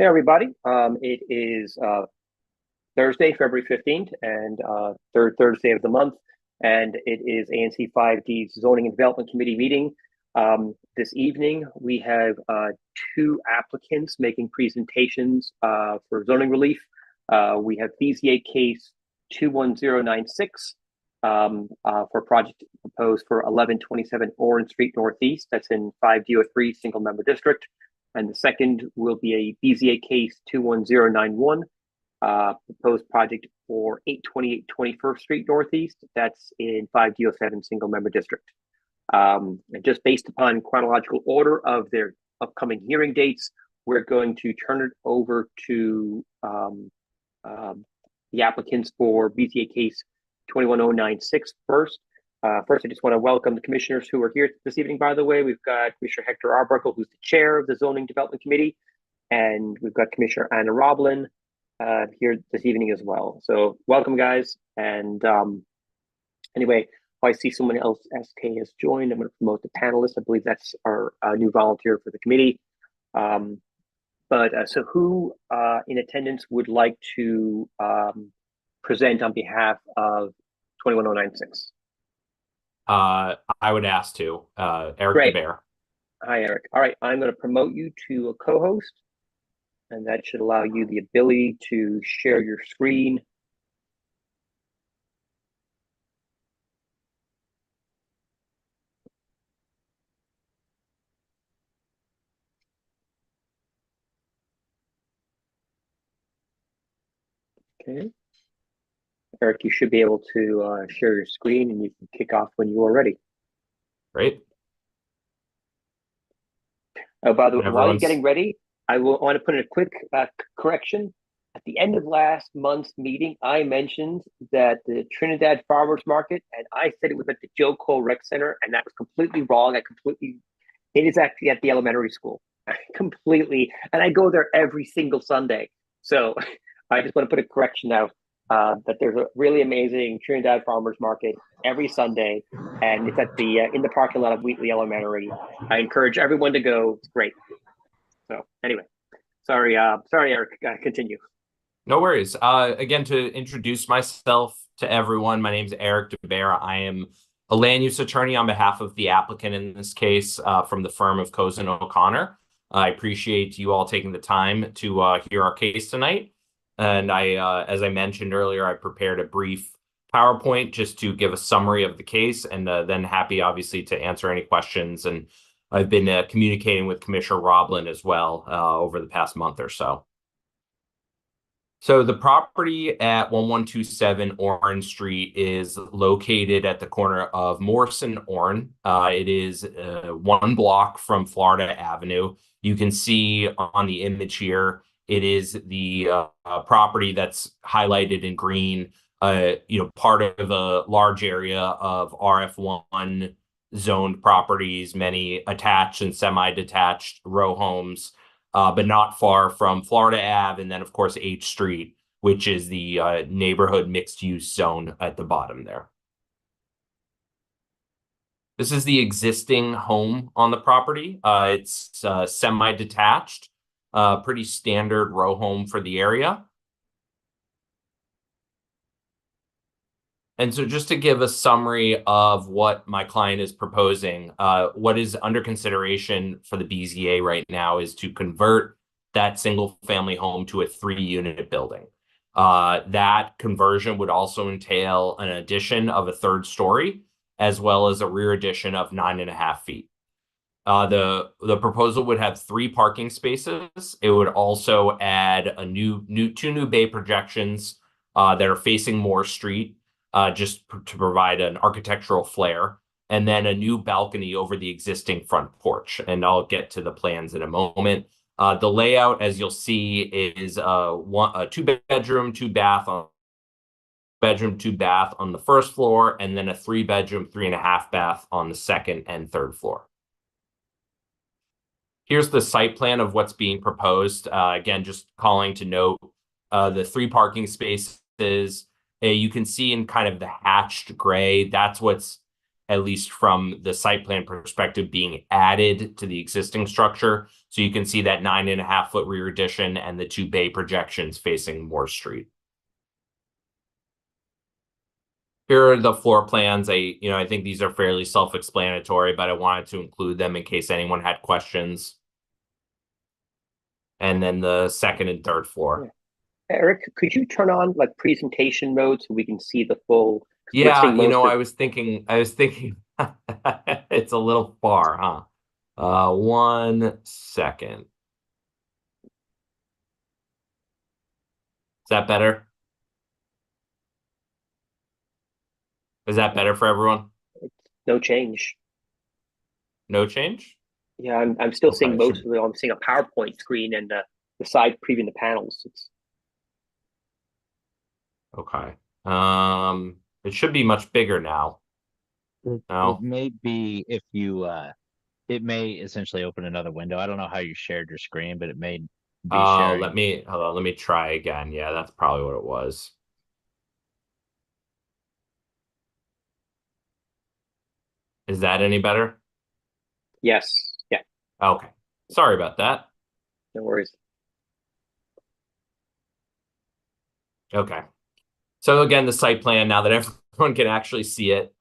Hey, everybody. It is Thursday, February 15th, and third Thursday of the month. And it is ANC 5D's Zoning and Development Committee meeting. This evening, we have two applicants making presentations for zoning relief. We have BZA case 21096 for project proposed for 1127 Orange Street Northeast. That's in 5D03 single member district. And the second will be a BZA case 21091, proposed project for 828 21st Street Northeast. That's in 5D07 single member district. And just based upon chronological order of their upcoming hearing dates, we're going to turn it over to the applicants for BZA case 21096 first. First, I just want to welcome the commissioners who are here this evening, by the way. We've got Commissioner Hector Arbuckle, who's the chair of the Zoning Development Committee, and we've got Commissioner Anna Roblin here this evening as well. So welcome, guys. And anyway, I see someone else, SK, has joined. I'm going to promote the panelists. I believe that's our new volunteer for the committee. So who in attendance would like to present on behalf of 21096? I would ask to, Eric Great. DeBear. Hi, Eric. All right, I'm going to promote you to a co-host, and that should allow you the ability to share your screen. Okay. Eric, you should be able to share your screen, and you can kick off when you are ready. Great. Oh, by the way, while you're getting ready, I want to put in a quick correction. At the end of last month's meeting, I mentioned that the Trinidad Farmers Market, and I said it was at the Joe Cole Rec Center, and that was completely wrong. It is actually at the elementary school. Completely. And I go there every single Sunday. So I just want to put a correction out. That there's a really amazing Trinidad Farmers Market every Sunday, and it's at the in the parking lot of Wheatley Elementary. I encourage everyone to go. It's great. So anyway, sorry, Eric. Continue. No worries. Again, to introduce myself to everyone, my name is Eric DeBear. I am a land use attorney on behalf of the applicant in this case, from the firm of Cozen O'Connor. I appreciate you all taking the time to hear our case tonight. And as I mentioned earlier, I prepared a brief PowerPoint just to give a summary of the case, and then happy, obviously, to answer any questions. And I've been communicating with Commissioner Roblin as well over the past month or so. So the property at 1127 Orange Street is located at the corner of Morse and Orne. It is one block from Florida Avenue. You can see on the image here, it is the property that's highlighted in green, part of a large area of RF1 zoned properties, many attached and semi-detached row homes, but not far from Florida Ave, and then, of course, H Street, which is the neighborhood mixed-use zone at the bottom there. This is the existing home on the property. It's semi-detached. Pretty standard row home for the area. And so just to give a summary of what my client is proposing, what is under consideration for the BZA right now is to convert that single family home to a 3-unit building. That conversion would also entail an addition of a 3rd story, as well as a rear addition of 9.5 feet. The proposal would have 3 parking spaces. It would also add a two new bay projections that are facing Moore Street, just to provide an architectural flair, and then a new balcony over the existing front porch. And I'll get to the plans in a moment. The layout, as you'll see, is a 2-bedroom, 2-bath on the first floor, and then a 3-bedroom, 3.5-bath on the second and third floor. Here's the site plan of what's being proposed. Again, just calling to note the 3 parking spaces. You can see in kind of the hatched gray, that's what's at least from the site plan perspective, being added to the existing structure. So you can see that 9.5-foot rear addition and the 2 bay projections facing Moore Street. Here are the floor plans. I think these are fairly self-explanatory, but I wanted to include them in case anyone had questions. And then the second and third floor. Eric, could you turn on like presentation mode so we can see the full? Yeah, I was thinking it's a little far, huh? 1 second. Is that better? Is that better for everyone? No change. No change? Yeah, I'm still seeing Okay, most of it. I'm seeing a PowerPoint screen and the side previewing the panels. Okay. It should be much bigger now. It No? may be if you it may essentially open another window. I don't know how you shared your screen, but it may be sharing. Hold on, let me try again. Yeah, that's probably what it was. Is that any better? Yes. Yeah. Okay. Sorry about that. No worries. Okay. So again, the site plan, now that everyone can actually see it.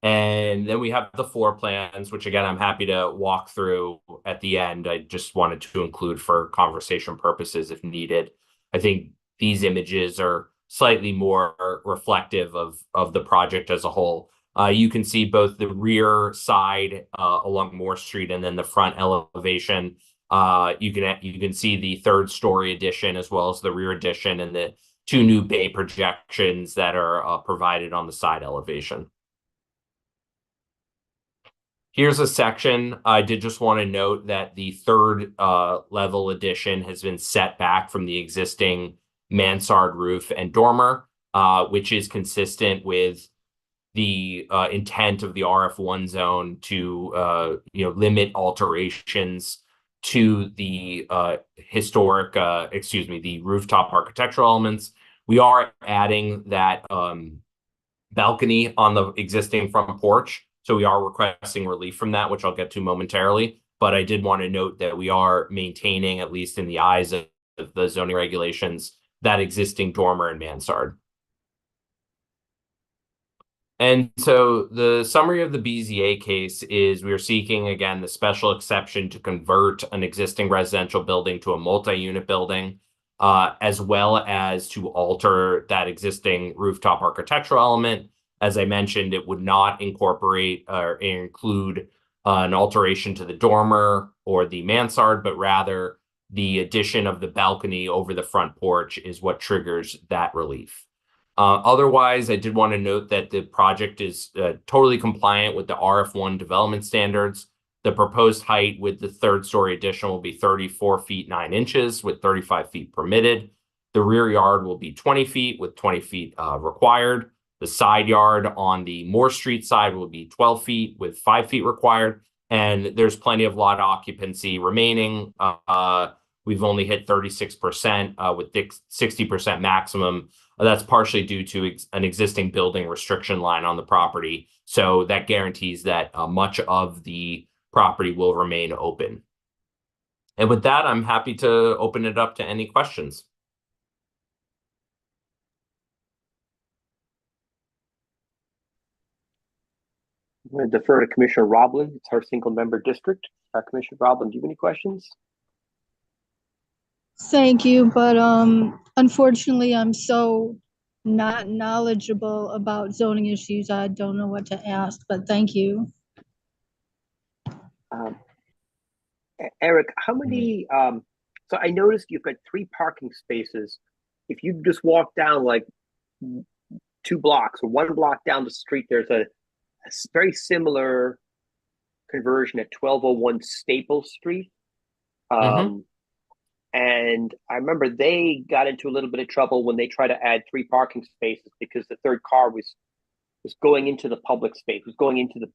And then we have the floor plans, which again, I'm happy to walk through at the end. I just wanted to include for conversation purposes if needed. I think these images are slightly more reflective of the project as a whole. You can see both the rear side along Moore Street and then the front elevation. You can see the 3rd-story addition as well as the rear addition and the 2 new bay projections that are provided on the side elevation. Here's a section. I did just want to note that the 3rd level addition has been set back from the existing mansard roof and dormer, which is consistent with the intent of the RF1 zone to limit alterations to the the rooftop architectural elements. We are adding that balcony on the existing front porch. So we are requesting relief from that, which I'll get to momentarily. But I did want to note that we are maintaining, at least in the eyes of the zoning regulations, that existing dormer and mansard. And so the summary of the BZA case is we are seeking, again, the special exception to convert an existing residential building to a multi-unit building, as well as to alter that existing rooftop architectural element. As I mentioned, it would not incorporate or include an alteration to the dormer or the mansard, but rather the addition of the balcony over the front porch is what triggers that relief. Otherwise, I did want to note that the project is totally compliant with the RF1 development standards. The proposed height with the 3rd-story addition will be 34 feet 9 inches with 35 feet permitted. The rear yard will be 20 feet with 20 feet required. The side yard on the Moore Street side will be 12 feet with 5 feet required. And there's plenty of lot occupancy remaining. We've only hit 36% with 60% maximum. That's partially due to an existing building restriction line on the property. So that guarantees that much of the property will remain open. And with that, I'm happy to open it up to any questions. I'm going to defer to Commissioner Roblin. It's our single-member district. Commissioner Roblin, do you have any questions? Thank you, but unfortunately, I'm so not knowledgeable about zoning issues. I don't know what to ask, but thank you. Eric, how many? So I noticed you've got 3 parking spaces. If you just walk down like 2 blocks or 1 block down the street, there's a very similar conversion at 1201 Staples Street. And I remember they got into a little bit of trouble when they tried to add 3 parking spaces because the 3rd car was going into the public space, was going into the,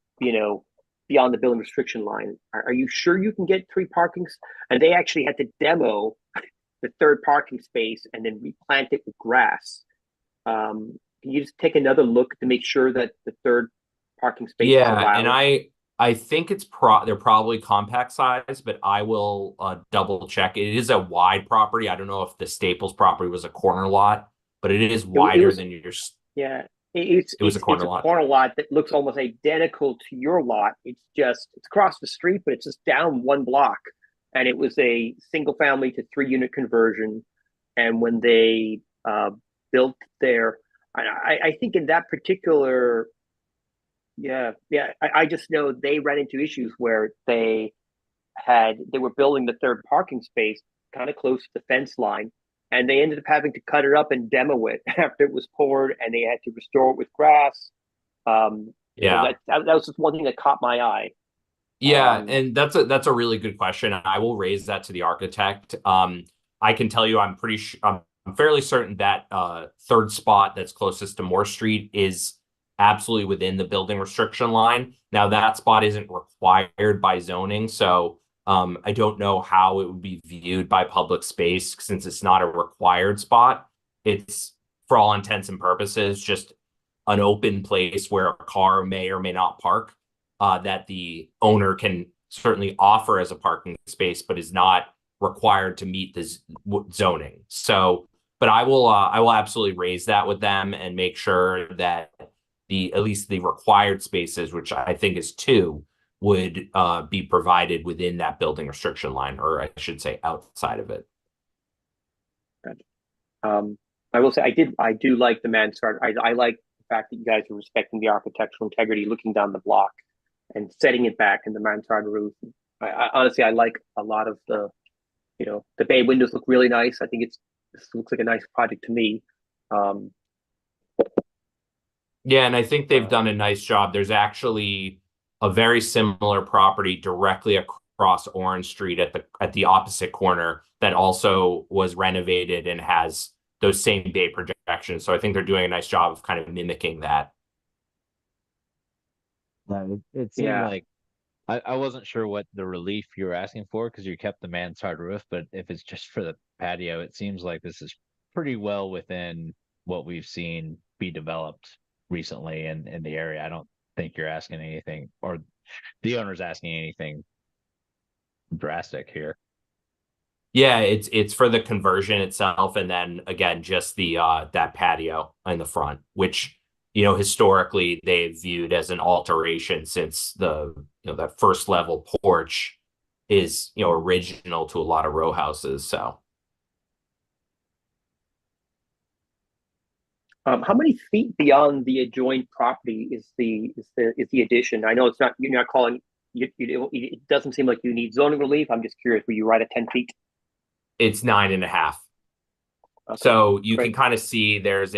beyond the building restriction line. Are you sure you can get 3 parkings? And they actually had to demo the 3rd parking space and then replant it with grass. Can you just take another look to make sure that the 3rd parking spaces Yeah, allowed? and I think they're probably compact size, but I will double check. It is a wide property. I don't know if the Staples property was a corner lot, but it is wider than your. Yeah, It was a corner it's a lot. corner lot that looks almost identical to your lot. It's across the street, but it's just down one block. And it was a single family to 3-unit conversion. And when they built there, I think in that particular, I just know they ran into issues where they were building the third parking space kind of close to the fence line, and they ended up having to cut it up and demo it after it was poured, and they had to restore it with grass. Yeah. That was just one thing that caught my eye. Yeah, and that's a really good question. I will raise that to the architect. I can tell you, I'm fairly certain that third spot that's closest to Moore Street is absolutely within the building restriction line. Now that spot isn't required by zoning, so I don't know how it would be viewed by public space since it's not a required spot. It's, for all intents and purposes, just an open place where a car may or may not park. That the owner can certainly offer as a parking space, but is not required to meet the zoning. So, but I will absolutely raise that with them and make sure that at least the required spaces, which I think is 2, would be provided within that building restriction line, or I should say outside of it. I will say I do like the mansard. I like the fact that you guys are respecting the architectural integrity, looking down the block and setting it back in the mansard roof. Honestly, I like a lot of the bay windows look really nice. I think this looks like a nice project to me. Yeah, and I think they've done a nice job. There's actually a very similar property directly across Orange Street at the opposite corner that also was renovated and has those same bay projections. So I think they're doing a nice job of kind of mimicking that. It seemed like I wasn't sure what the relief you were asking for because you kept the mansard roof, but if it's just for the patio, it seems like this is pretty well within what we've seen be developed recently in the area. I don't think you're asking anything, or the owner's asking anything drastic here. Yeah, it's for the conversion itself, and then again, just the that patio in the front, which historically they've viewed as an alteration since that first level porch is original to a lot of row houses. So how many feet beyond the adjoined property is the addition? I know it's not, you're not calling it doesn't seem like you need zoning relief. I'm just curious, were you right at 10 feet? It's 9.5. Okay, so you can kind of see there's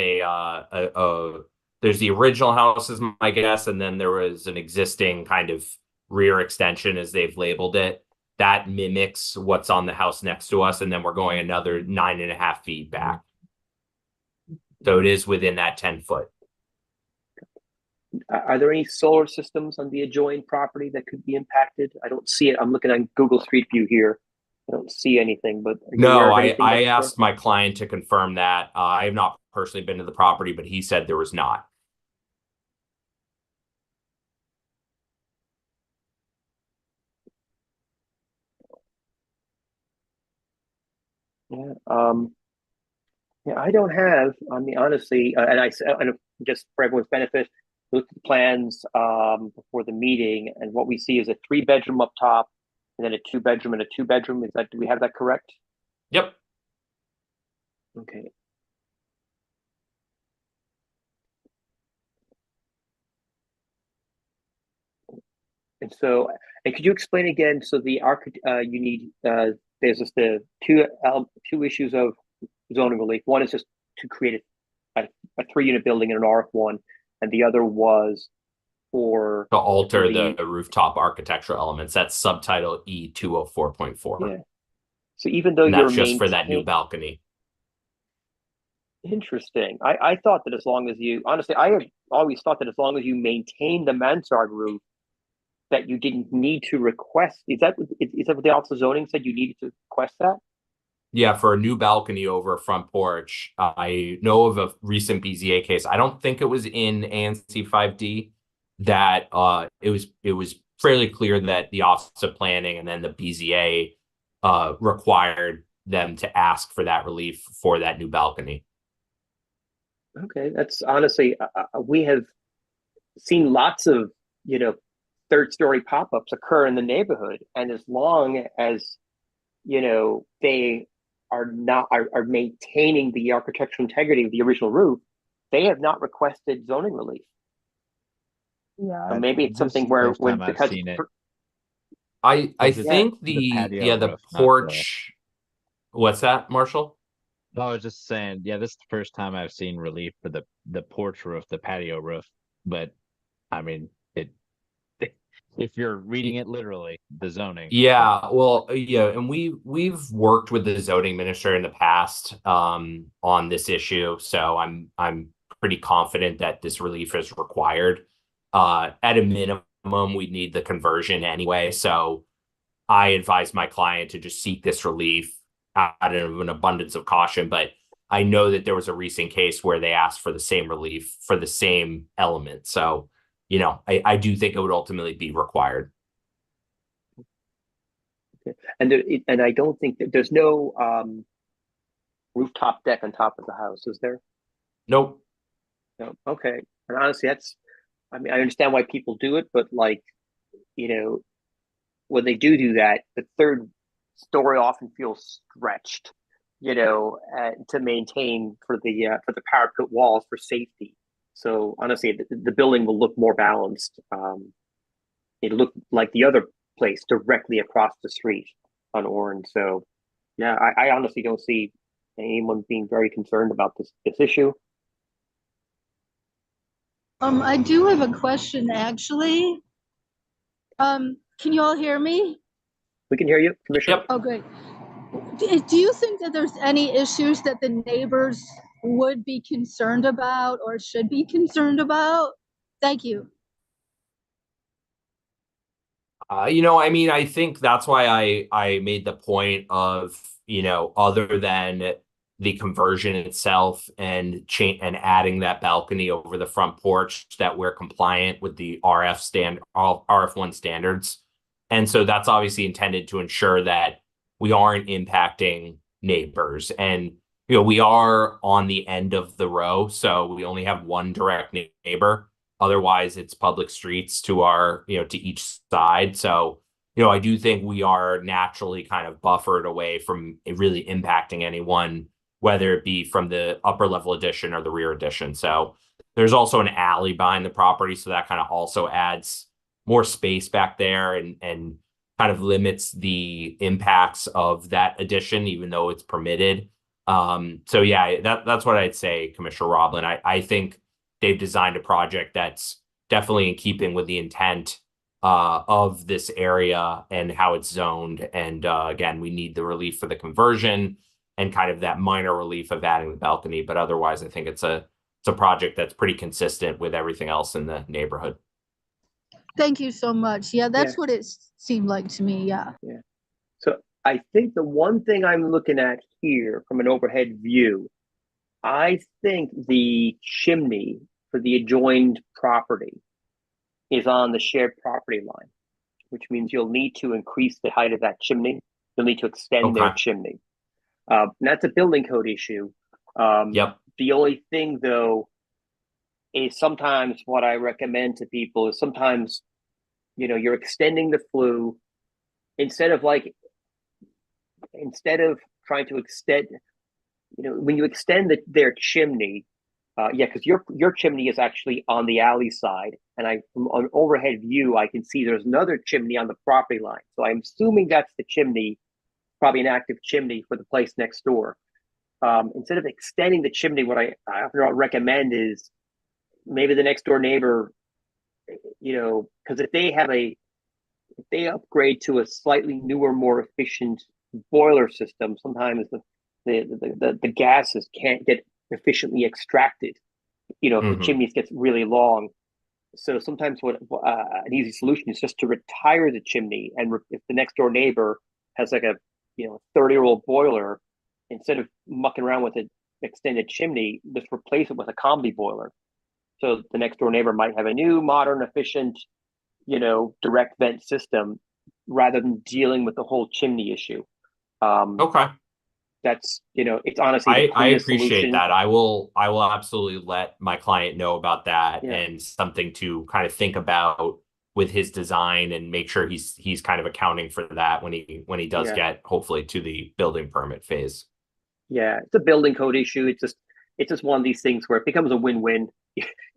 there's the original house is my guess, and then there was an existing kind of rear extension as they've labeled it that mimics what's on the house next to us, and then we're going another 9.5 feet back. So it is within that 10-foot. Are there any solar systems on the adjoined property that could be impacted? I don't see it. I'm looking on Google Street View here. I don't see anything, but no, I asked my client to confirm that. I have not personally been to the property, but he said there was not. Yeah, I don't have. I mean, honestly, and just for everyone's benefit, looked at the plans before the meeting, and what we see is a 3-bedroom up top, and then a 2-bedroom and a 2-bedroom. Do we have that correct? Yep. Okay. And so, could you explain again? So the you need there's just the two issues of zoning relief. One is just to create a 3-unit building in an RF1, and the other was to alter the rooftop architectural elements. That's subtitle E204.4. Yeah. So even though that's just for that new balcony. Interesting. I thought that as long as you, honestly, I had always thought that as long as you maintain the mansard roof, that you didn't need to request. Is that what the Office of Zoning said you needed to request that? Yeah, for a new balcony over a front porch. I know of a recent BZA case. I don't think it was in ANC 5D. that it was fairly clear that the Office of Planning and then the BZA required them to ask for that relief for that new balcony. Okay, that's honestly, we have seen lots of, third story pop-ups occur in the neighborhood. And as long as, they are maintaining the architectural integrity of the original roof, they have not requested zoning relief. Yeah, So maybe it's something where when, I've because seen it. I Yeah, think patio the roof, porch. What's that, Marshall? I was just saying, yeah, this is the first time I've seen relief for the porch roof, the patio roof. But I mean, it if you're reading it literally, the zoning. Yeah, well, yeah, and we've worked with the zoning minister in the past on this issue, so I'm pretty confident that this relief is required. At a minimum, we need the conversion anyway, so I advise my client to just seek this relief out of an abundance of caution. But I know that there was a recent case where they asked for the same relief for the same element, so I do think it would ultimately be required. and I don't think that there's no rooftop deck on top of the house, is there? Nope. No. Okay. And honestly, I mean, I understand why people do it, but like, when they do that, the third story often feels stretched, to maintain for the parapet walls for safety. So honestly, the building will look more balanced. It looked like the other place directly across the street on Orange. So yeah, I honestly don't see anyone being very concerned about this issue. I do have a question actually. Can you all hear me? We can hear you, Commissioner. Yep. Oh, great. Do you think that there's any issues that the neighbors would be concerned about or should be concerned about? Thank you. I mean, I think that's why I made the point of, other than the conversion itself and adding that balcony over the front porch, that we're compliant with the RF1 standards. And so that's obviously intended to ensure that we aren't impacting neighbors. And we are on the end of the row, so we only have one direct neighbor. Otherwise, it's public streets to our, to each side. So, I do think we are naturally kind of buffered away from really impacting anyone, whether it be from the upper level addition or the rear addition. So there's also an alley behind the property. So that kind of also adds more space back there and kind of limits the impacts of that addition, even though it's permitted. So yeah, that's what I'd say, Commissioner Roblin. I think they've designed a project that's definitely in keeping with the intent of this area and how it's zoned. And again, we need the relief for the conversion and kind of that minor relief of adding the balcony. But otherwise, I think it's a project that's pretty consistent with everything else in the neighborhood. Thank you so much. Yeah, that's what it seemed like to me. Yeah. Yeah. So I think the one thing I'm looking at here from an overhead view, I think the chimney for the adjoined property is on the shared property line, which means you'll need to increase the height of that chimney. You'll need to extend their chimney. And that's a building code issue. Yep. The only thing, though, is sometimes what I recommend to people is sometimes, you're extending the flue instead of trying to extend, when you extend their chimney, because your chimney is actually on the alley side, and from an overhead view, I can see there's another chimney on the property line. So I'm assuming that's the chimney, probably an active chimney for the place next door. Instead of extending the chimney, what I recommend is maybe the next door neighbor, because if they upgrade to a slightly newer, more efficient boiler system, sometimes the gases can't get efficiently extracted. If the chimneys gets really long. So sometimes what an easy solution is just to retire the chimney, and if the next door neighbor has like a 30-year-old boiler, instead of mucking around with an extended chimney, just replace it with a combi boiler. So the next door neighbor might have a new, modern, efficient, direct vent system rather than dealing with the whole chimney issue. Okay. That's, it's honestly the I cleanest appreciate solution. that. I will absolutely let my client know about that Yeah. and something to kind of think about with his design and make sure he's kind of accounting for that when he does Yeah. get hopefully to the building permit phase. Yeah, it's a building code issue. It's just one of these things where it becomes a win-win.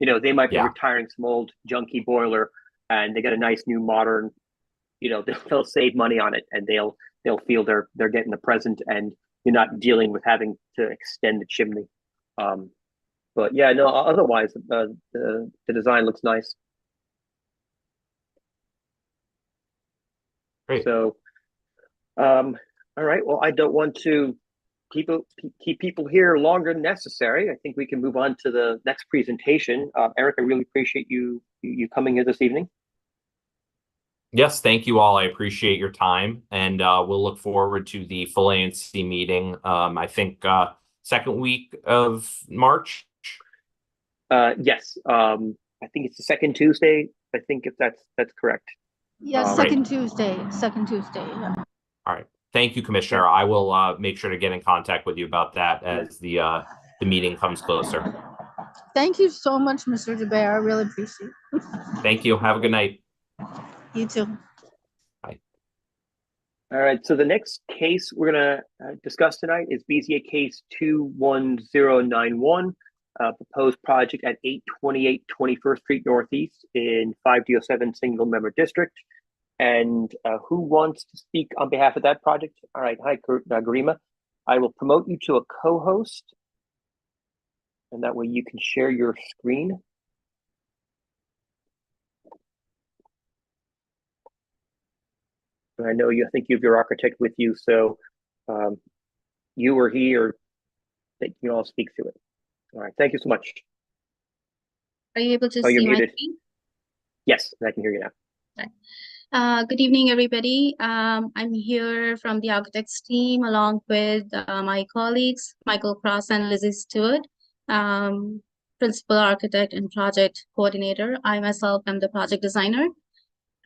They might be retiring some old junky boiler and they got a nice new modern, they'll save money on it and they'll feel they're getting the present and you're not dealing with having to extend the chimney. But yeah, no, otherwise the design looks nice. Great. So all right, well, I don't want to keep people here longer than necessary. I think we can move on to the next presentation. Eric, I really appreciate you coming here this evening. Yes, thank you all. I appreciate your time, and we'll look forward to the full ANC meeting. I think second week of March. Yes, I think it's the second Tuesday. I think if that's correct. Yeah, second Tuesday. Yeah. All right. Thank you, Commissioner. I will make sure to get in contact with you about that as the meeting comes closer. Thank you so much, Mr. DeBear. I really appreciate it. Thank you. Have a good night. You too. Bye. All right. So the next case we're going to discuss tonight is BZA case 21091, proposed project at 828 21st Street Northeast in 5D07 Single Member District. And who wants to speak on behalf of that project? All right. Hi, Garima. I will promote you to a co-host. And that way you can share your screen. And I know I think you have your architect with you, so you or he or they can all speak to it. All right. Thank you so much. Are you able to you're see my muted. screen? Yes, I can hear you now. Good evening, everybody. I'm here from the architects team along with my colleagues, Michael Cross and Lizzie Stewart, principal architect and project coordinator. I myself am the project designer.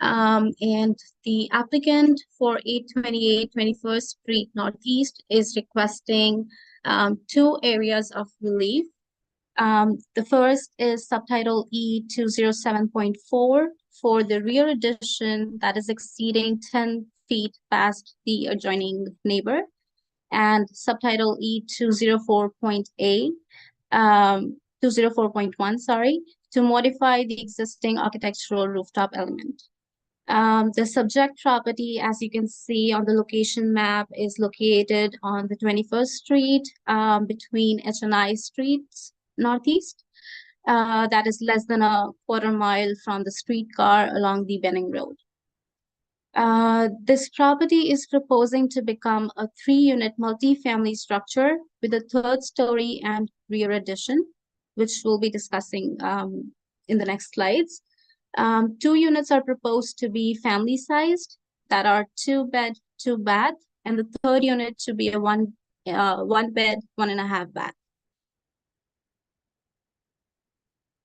And the applicant for 828 21st Street Northeast is requesting 2 areas of relief. The first is subtitle E207.4 for the rear addition that is exceeding 10 feet past the adjoining neighbor, and subtitle E204.1, to modify the existing architectural rooftop element. The subject property, as you can see on the location map, is located on the 21st Street between H&I Streets Northeast. That is less than a quarter mile from the streetcar along the Benning Road. This property is proposing to become a 3-unit multi-family structure with a 3rd story and rear addition, which we'll be discussing in the next slides. 2 units are proposed to be family sized, that are 2 bed, 2 bath, and the 3rd unit to be a 1 bed, 1.5 bath.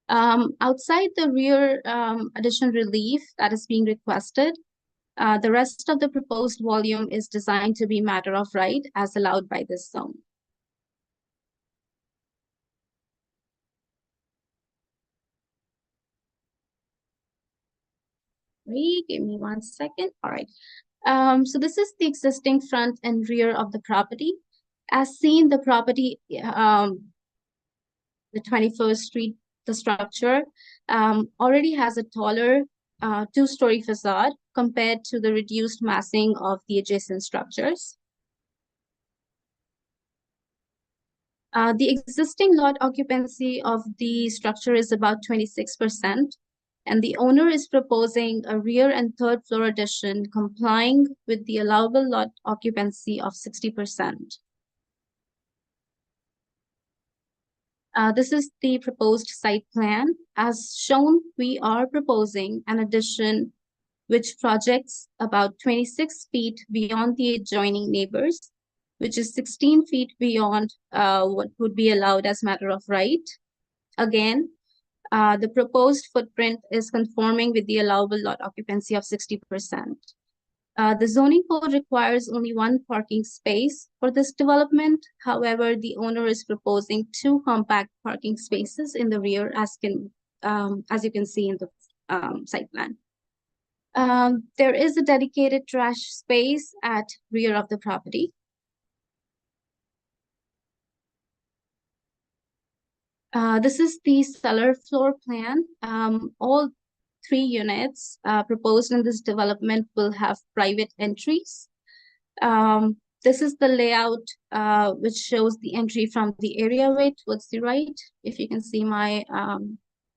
Outside the rear addition relief that is being requested, the rest of the proposed volume is designed to be matter of right as allowed by this zone. Give me 1 second. All right. So this is the existing front and rear of the property. As seen, the property, the 21st Street, the structure, already has a taller 2-story facade compared to the reduced massing of the adjacent structures. The existing lot occupancy of the structure is about 26%. And the owner is proposing a rear and 3rd floor addition complying with the allowable lot occupancy of 60%. This is the proposed site plan. As shown, we are proposing an addition which projects about 26 feet beyond the adjoining neighbors, which is 16 feet beyond what would be allowed as matter of right. Again, The proposed footprint is conforming with the allowable lot occupancy of 60%. The zoning code requires only one parking space for this development. However, the owner is proposing 2 compact parking spaces in the rear, as you can see in the site plan. There is a dedicated trash space at rear of the property. This is the cellar floor plan. All 3 units proposed in this development will have private entries. This is the layout which shows the entry from the areaway towards the right, if you can see my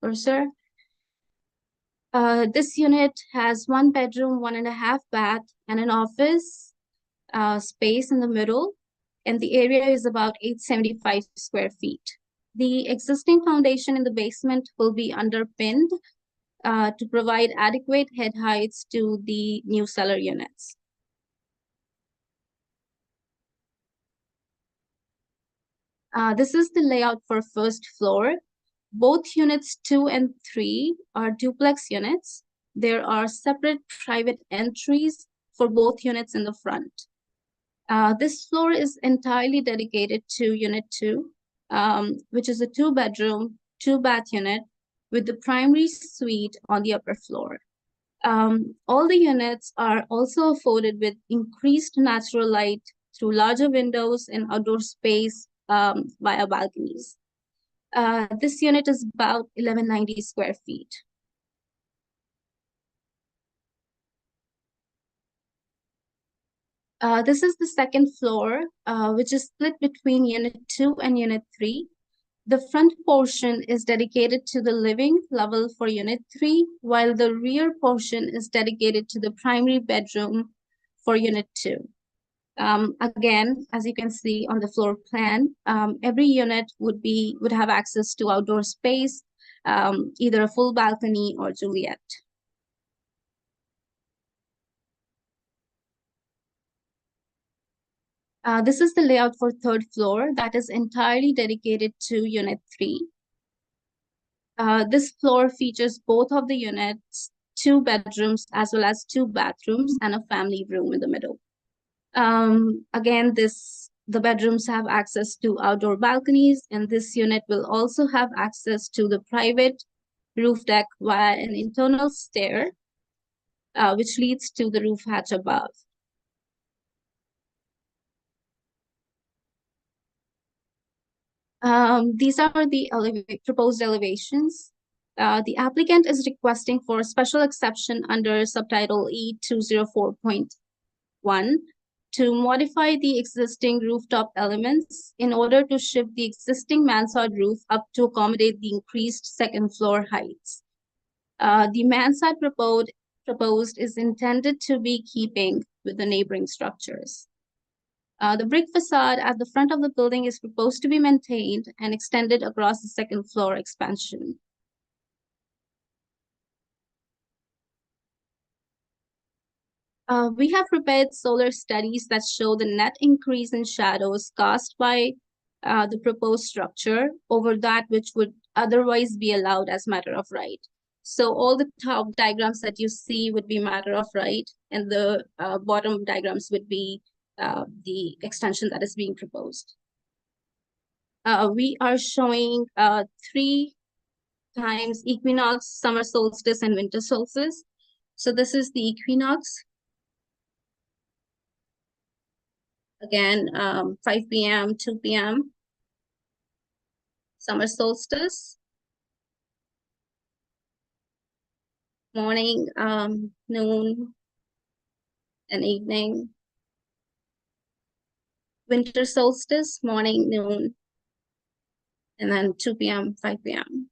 cursor. This unit has 1 bedroom, 1.5 bath, and an office space in the middle, and the area is about 875 square feet. The existing foundation in the basement will be underpinned to provide adequate head heights to the new cellar units. This is the layout for first floor. Both units 2 and 3 are duplex units. There are separate private entries for both units in the front. This floor is entirely dedicated to unit 2, which is a 2-bedroom, 2-bath unit with the primary suite on the upper floor. All the units are also afforded with increased natural light through larger windows and outdoor space via balconies. This unit is about 1190 square feet. This is the second floor, which is split between unit 2 and unit 3. The front portion is dedicated to the living level for unit 3, while the rear portion is dedicated to the primary bedroom for unit 2. Again, as you can see on the floor plan, every unit would have access to outdoor space, either a full balcony or Juliet. This is the layout for third floor that is entirely dedicated to unit 3. This floor features both of the units, 2 bedrooms as well as 2 bathrooms and a family room in the middle. Again, the bedrooms have access to outdoor balconies, and this unit will also have access to the private roof deck via an internal stair, which leads to the roof hatch above. These are the proposed elevations. The applicant is requesting for a special exception under subtitle E204.1 to modify the existing rooftop elements in order to shift the existing mansard roof up to accommodate the increased second floor heights. The mansard proposed is intended to be keeping with the neighboring structures. The brick facade at the front of the building is proposed to be maintained and extended across the second floor expansion. We have prepared solar studies that show the net increase in shadows cast by the proposed structure over that which would otherwise be allowed as matter of right. So all the top diagrams that you see would be matter of right, and the bottom diagrams would be the extension that is being proposed. We are showing 3 times equinox, summer solstice, and winter solstice. So this is the equinox. Again, 5 p.m., 2 p.m. Summer solstice. Morning, noon, and evening. Winter solstice, morning, noon, and then 2 p.m., 5 p.m.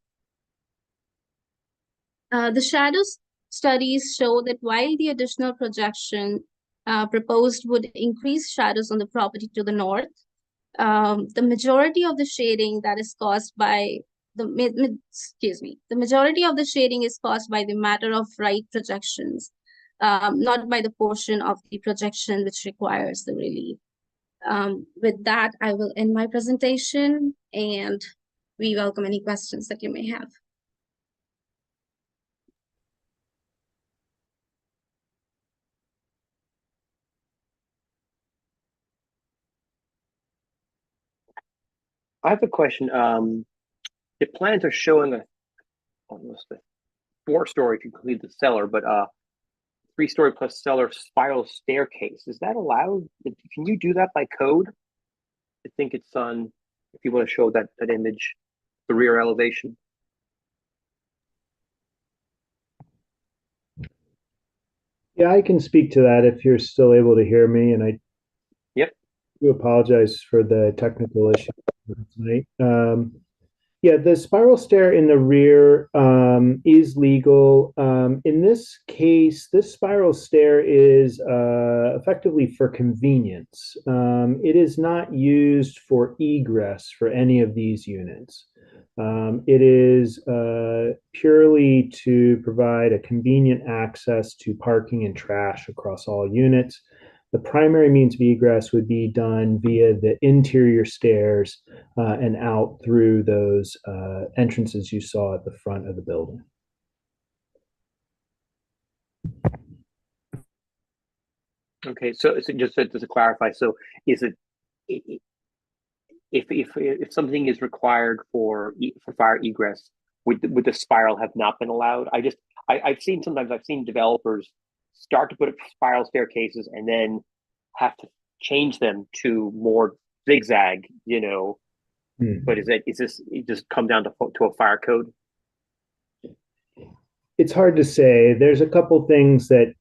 The shadows studies show that while the additional projection proposed would increase shadows on the property to the north, the majority of the shading that is caused by the majority of the shading is caused by the matter of right projections, not by the portion of the projection which requires the relief. With that, I will end my presentation, and we welcome any questions that you may have. I have a question. The plans are showing almost a 4-story if you include the cellar, but 3-story plus cellar spiral staircase. Is that allowed? Can you do that by code? I think it's on, if you want to show that image, the rear elevation. Yeah, I can speak to that if you're still able to hear me, and I do apologize for the technical issue tonight. Yeah, the spiral stair in the rear is legal. In this case, this spiral stair is effectively for convenience. It is not used for egress for any of these units. It is purely to provide a convenient access to parking and trash across all units. The primary means of egress would be done via the interior stairs and out through those entrances you saw at the front of the building. Okay, so just to clarify, so is it if something is required for fire egress, would the spiral have not been allowed? I've seen developers start to put up spiral staircases and then have to change them to more zigzag, But is this it just come down to a fire code? It's hard to say. There's a couple things that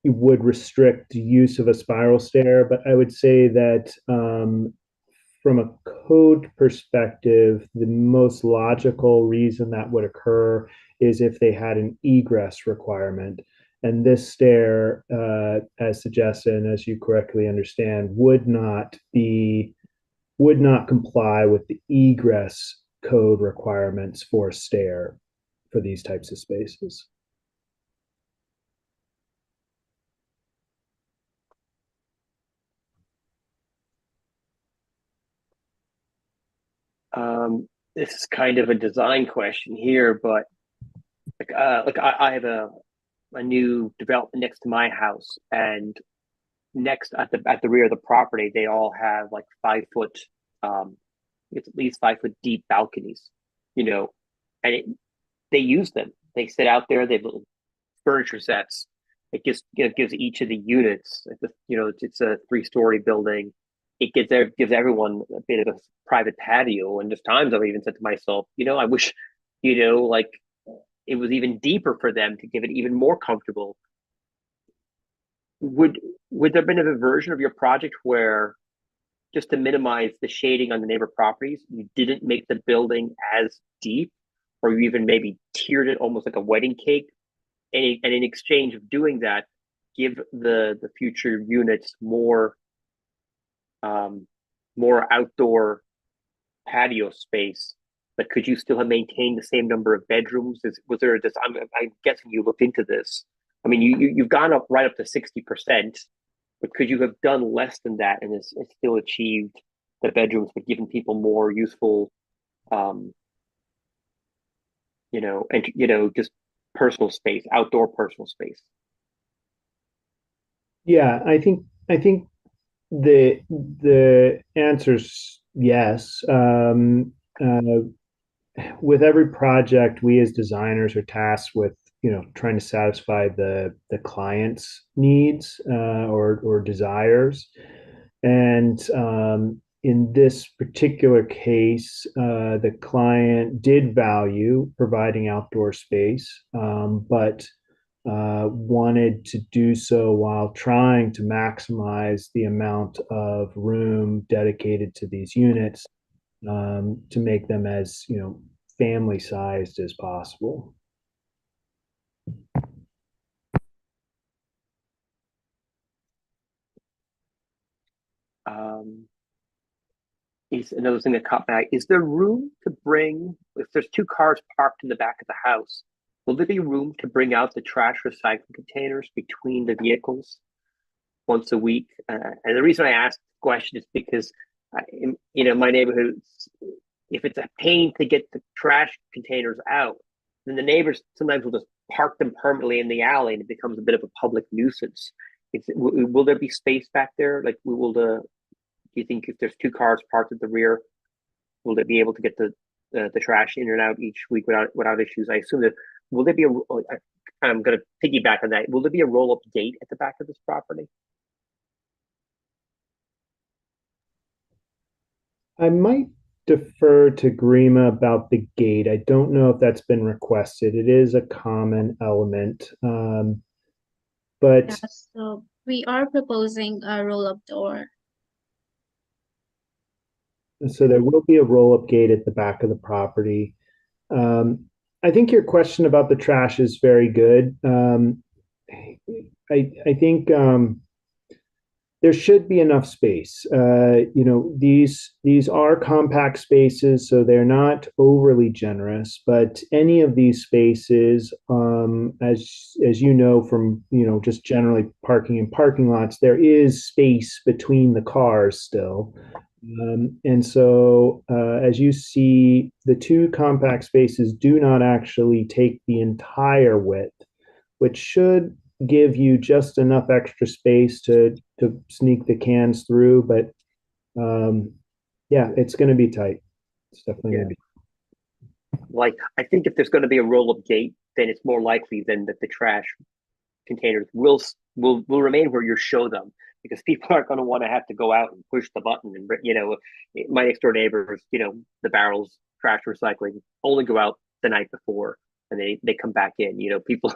would restrict use of a spiral stair, but I would say that from a code perspective, the most logical reason that would occur is if they had an egress requirement. And this stair, as suggested and as you correctly understand, would not comply with the egress code requirements for stair for these types of spaces. This is kind of a design question here, but I have a new development next to my house, and next at the rear of the property, they all have like 5-foot, it's at least 5-foot deep balconies, and they use them. They sit out there. They have little furniture sets. It gives each of the units, it's a 3-story building. It gives everyone a bit of a private patio. And there's times I've even said to myself, I wish, like it was even deeper for them to give it even more comfortable. Would there have been a version of your project where, just to minimize the shading on the neighbor properties, you didn't make the building as deep, or you even maybe tiered it almost like a wedding cake, and in exchange of doing that, give the future units more outdoor patio space, but could you still have maintained the same number of bedrooms? Was there this? I'm guessing you looked into this. I mean, you've gone up right up to 60%, but could you have done less than that and it's still achieved the bedrooms, but given people more useful, and just personal space, outdoor personal space? Yeah, I think the answer's yes. With every project, we as designers are tasked with trying to satisfy the client's needs or desires, and in this particular case, the client did value providing outdoor space, but wanted to do so while trying to maximize the amount of room dedicated to these units, to make them as family sized as possible. Is another thing that caught my eye. Is there room to bring, if there's 2 cars parked in the back of the house, will there be room to bring out the trash recycling containers between the vehicles once a week? And the reason I ask the question is because, my neighborhood, if it's a pain to get the trash containers out, then the neighbors sometimes will just park them permanently in the alley, and it becomes a bit of a public nuisance. Will there be space back there? Like, Do you think if there's two cars parked at the rear, will they be able to get the trash in and out each week without issues? I assume that will there be a? I'm going to piggyback on that. Will there be a roll-up gate at the back of this property? I might defer to Grima about the gate. I don't know if that's been requested. It is a common element. But Yeah, so we are proposing a roll-up door. so there will be a roll-up gate at the back of the property. I think your question about the trash is very good. I think there should be enough space. These are compact spaces, so they're not overly generous. But any of these spaces, as you know from just generally parking in parking lots, there is space between the cars still. And so, as you see, the two compact spaces do not actually take the entire width, which should give you just enough extra space to sneak the cans through. But yeah, it's going to be tight. It's definitely going to be. Like, I think if there's going to be a roll-up gate, then it's more likely then that the trash containers will remain where you show them, because people aren't going to want to have to go out and push the button. And my next door neighbors, the barrels trash recycling only go out the night before, and they come back in. People,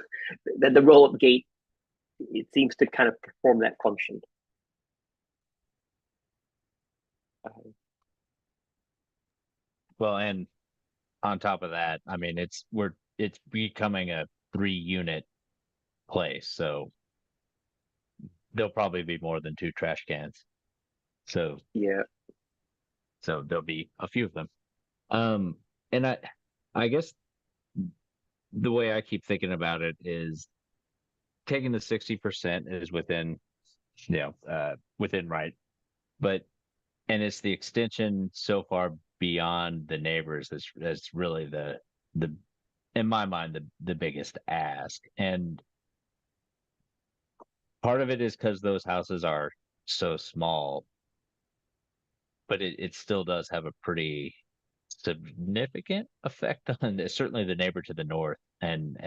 the roll up gate, it seems to kind of perform that function. Well, and on top of that, I mean, it's becoming a 3-unit place, so there'll probably be more than 2 trash cans. So yeah, so there'll be a few of them. And I guess the way I keep thinking about it is taking the 60% is within right, and it's the extension so far beyond the neighbors that's really the in my mind the biggest ask. And part of it is because those houses are so small, but it still does have a pretty significant effect on certainly the neighbor to the north. And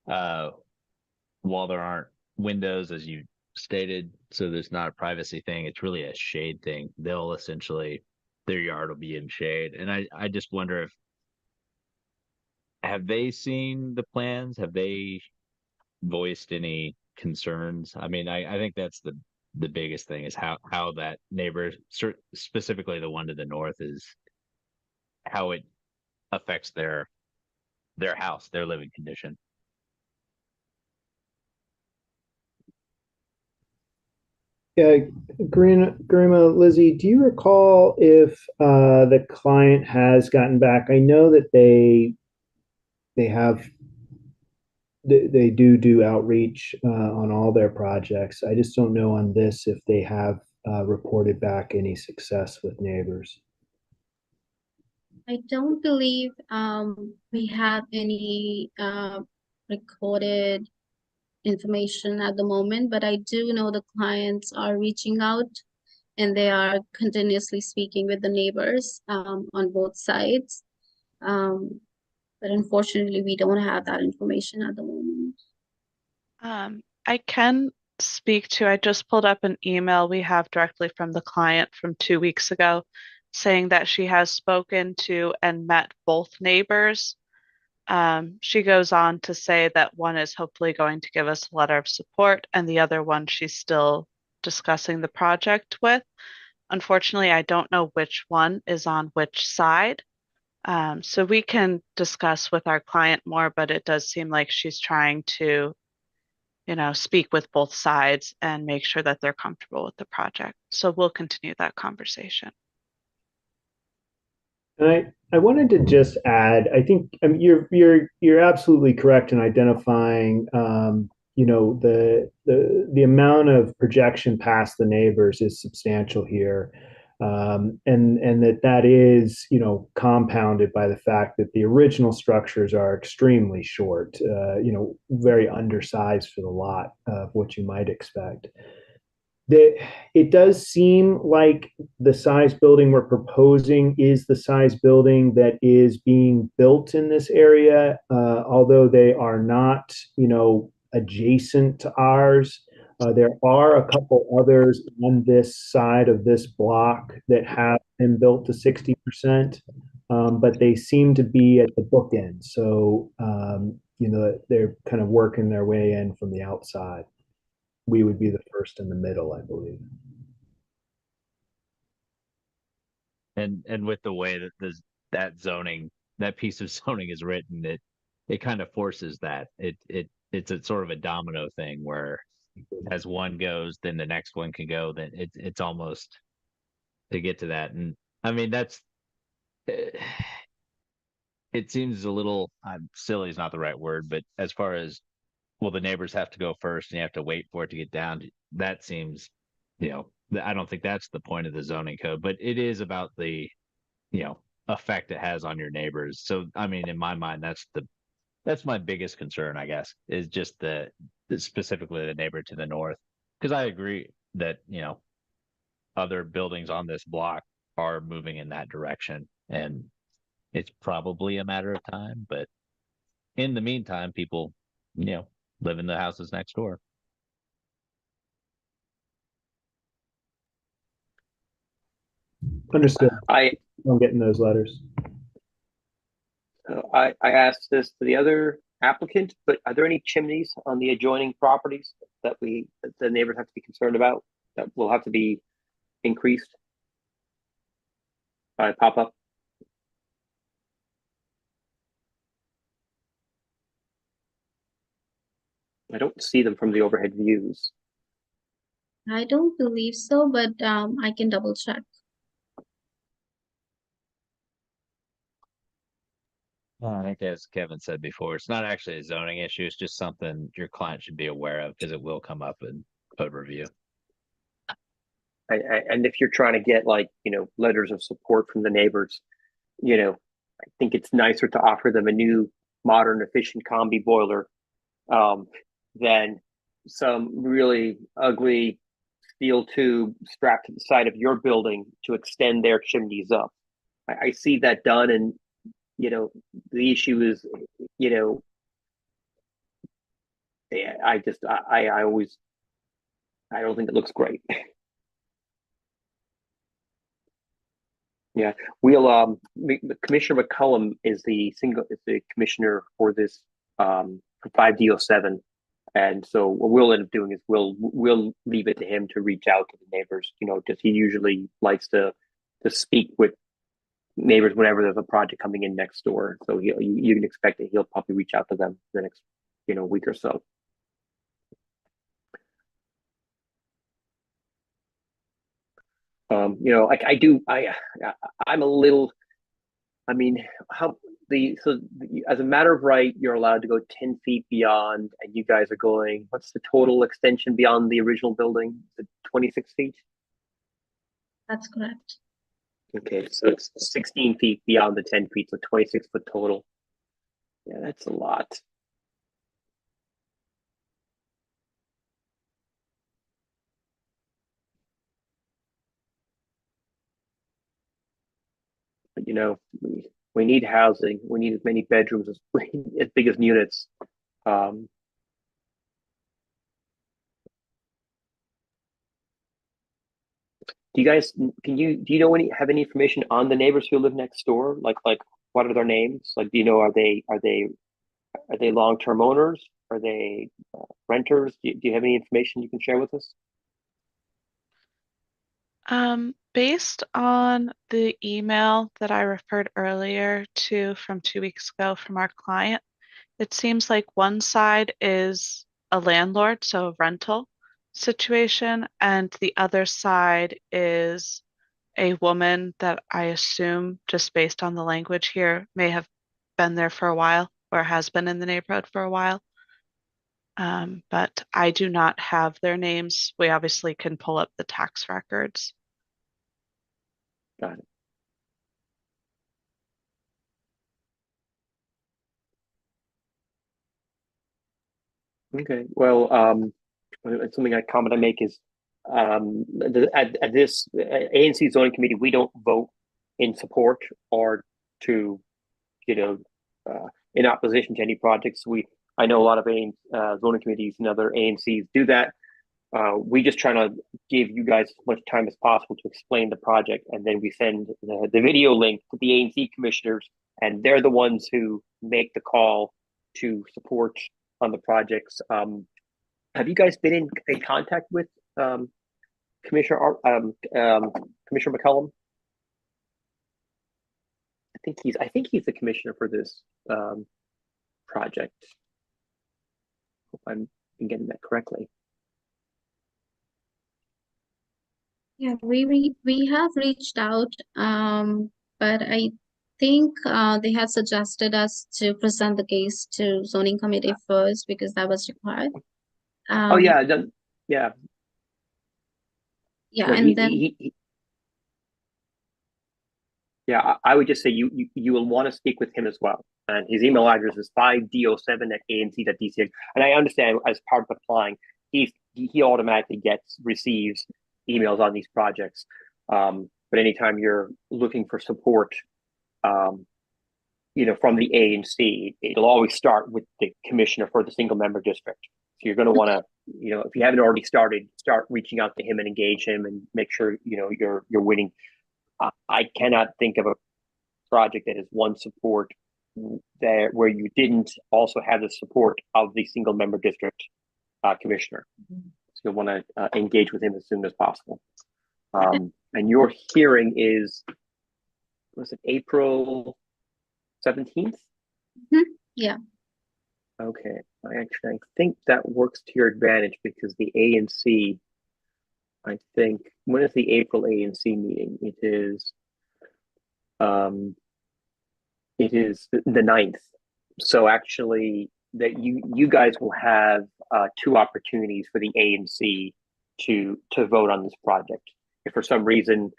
while there aren't windows, as you stated, so there's not a privacy thing, it's really a shade thing. They'll essentially, their yard will be in shade. And I just wonder, have they seen the plans? Have they voiced any concerns? I mean, I think that's the biggest thing, is how that neighbor, specifically the one to the north, is how it affects their house, their living condition. Yeah, Grima, Lizzie, do you recall if the client has gotten back? I know that they do outreach on all their projects. I just don't know on this if they have reported back any success with neighbors. I don't believe we have any recorded information at the moment, but I do know the clients are reaching out and they are continuously speaking with the neighbors on both sides. But unfortunately, we don't have that information at the moment. I can speak to, I just pulled up an email we have directly from the client from 2 weeks ago, saying that she has spoken to and met both neighbors. She goes on to say that one is hopefully going to give us a letter of support, and the other one she's still discussing the project with. Unfortunately, I don't know which one is on which side. So we can discuss with our client more, but it does seem like she's trying to, speak with both sides and make sure that they're comfortable with the project. So we'll continue that conversation. And I wanted to just add, I think you're absolutely correct in identifying, the amount of projection past the neighbors is substantial here. And that is, compounded by the fact that the original structures are extremely short, very undersized for the lot of what you might expect. It does seem like the size building we're proposing is the size building that is being built in this area, although they are not, adjacent to ours. There are a couple others on this side of this block that have been built to 60%, but they seem to be at the bookend. So, they're kind of working their way in from the outside. We would be the first in the middle, I believe. And with the way that that piece of zoning is written, it kind of forces that. It's a sort of a domino thing where as one goes, then the next one can go. Then it's almost to get to that. And I mean that's it seems a little silly is not the right word, but as far as well, the neighbors have to go first and you have to wait for it to get down. That seems, I don't think that's the point of the zoning code, but it is about the, effect it has on your neighbors. So, I mean, in my mind, that's my biggest concern, I guess, is just specifically the neighbor to the north. Because I agree that, other buildings on this block are moving in that direction. And it's probably a matter of time, but in the meantime, people, live in the houses next door. Understood. I'm getting those letters. I asked this to the other applicant, but are there any chimneys on the adjoining properties that the neighbors have to be concerned about that will have to be increased by pop-up? I don't see them from the overhead views. I don't believe so, but I can double check. I think as Kevin said before, it's not actually a zoning issue. It's just something your client should be aware of because it will come up in code review. And if you're trying to get letters of support from the neighbors, I think it's nicer to offer them a new modern efficient combi boiler than some really ugly steel tube strapped to the side of your building to extend their chimneys up. I see that done, and the issue is, I don't think it looks great. Yeah, we'll Commissioner McCullum is the commissioner for this for 5D07, and so what we'll end up doing is we'll leave it to him to reach out to the neighbors. Because he usually likes to speak with neighbors whenever there's a project coming in next door. So you can expect that he'll probably reach out to them the next week or so. I'm a little. I mean, as a matter of right, you're allowed to go 10 feet beyond, and you guys are going. What's the total extension beyond the original building? Is it 26 feet? That's correct. Okay, so it's 16 feet beyond the 10 feet, so 26 foot total. Yeah, that's a lot. But we need housing. We need as many bedrooms as big as units. Do you guys do you know have any information on the neighbors who live next door? Like what are their names? Like, do you know, are they long-term owners? Are they renters? Do you have any information you can share with us? Based on the email that I referred earlier to from 2 weeks ago from our client, it seems like one side is a landlord, so a rental situation, and the other side is a woman that I assume, just based on the language here, may have been there for a while or has been in the neighborhood for a while. But I do not have their names. We obviously can pull up the tax records. Got it. Okay. Well, something I comment I make is At this ANC zoning committee, we don't vote in support or to, in opposition to any projects. I know a lot of zoning committees and other ANCs do that. We just try to give you guys as much time as possible to explain the project, and then we send the video link to the ANC commissioners, and they're the ones who make the call to support on the projects. Have you guys been in contact with Commissioner Commissioner McCullum? I think he's the commissioner for this project. Hope I'm getting that correctly. Yeah, we have reached out, but I think they had suggested us to present the case to zoning committee first because that was required. Oh yeah, yeah. Yeah, No, and then yeah, I would just say you will want to speak with him as well. And his email address is 5do7@anc.dca. And I understand as part of applying, he automatically receives emails on these projects. But anytime you're looking for support, from the ANC, it'll always start with the commissioner for the single member district. So you're going to want to, if you haven't already start reaching out to him and engage him and make sure, you're winning. I cannot think of a project that has won support there where you didn't also have the support of the single member district commissioner. So you'll want to engage with him as soon as possible. And your hearing was it April 17th? Yeah. Okay. I think that works to your advantage because the ANC, I think, when is the April ANC meeting? It is the 9th. So actually that you guys will have 2 opportunities for the ANC to vote on this project. If for some reason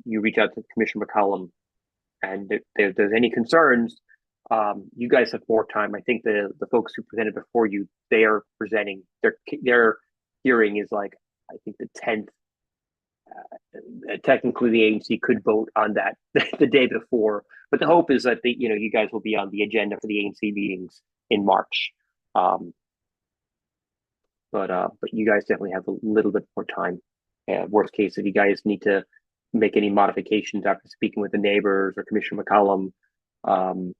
you reach out to Commissioner McCullum and if there's any concerns, you guys have more time. I think the folks who presented before you, they are presenting their hearing is like, I think the 10th. Technically, the ANC could vote on that the day before, but the hope is that you guys will be on the agenda for the ANC meetings in March. But you guys definitely have a little bit more time. Worst case, if you guys need to make any modifications after speaking with the neighbors or Commissioner McCullum, and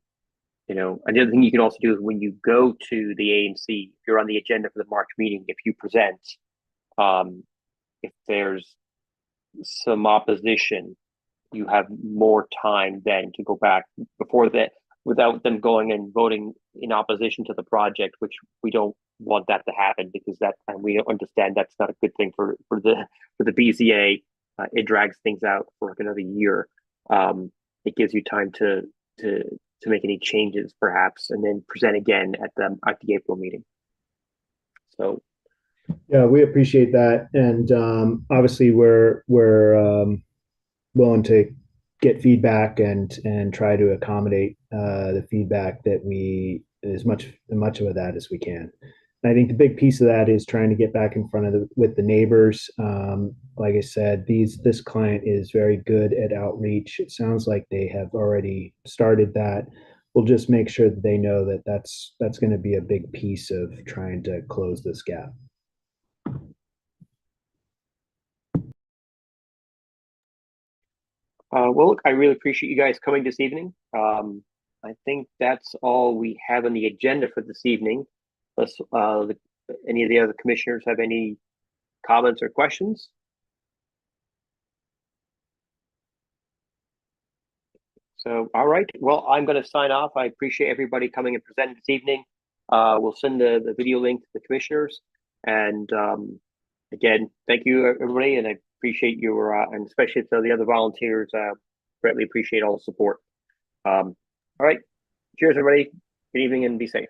the other thing you can also do is when you go to the ANC, if you're on the agenda for the March meeting, if you present, if there's some opposition, you have more time then to go back before that without them going and voting in opposition to the project, which we don't want that to happen because and we understand that's not a good thing for the BZA. It drags things out for like another year. It gives you time to make any changes perhaps, and then present again at the April meeting. So. Yeah, we appreciate that, and obviously we're willing to get feedback and try to accommodate the feedback that as much of that as we can. And I think the big piece of that is trying to get back in front of with the neighbors. Like I said, this client is very good at outreach. It sounds like they have already started that. We'll just make sure that they know that that's going to be a big piece of trying to close this gap. Well, look, I really appreciate you guys coming this evening. I think that's all we have on the agenda for this evening. Unless any of the other commissioners have any comments or questions. So, all right. Well, I'm going to sign off. I appreciate everybody coming and presenting this evening. We'll send the video link to the commissioners. And again, thank you, everybody. And I appreciate your, and especially to the other volunteers, greatly appreciate all the support. All right. Cheers, everybody. Good evening and be safe.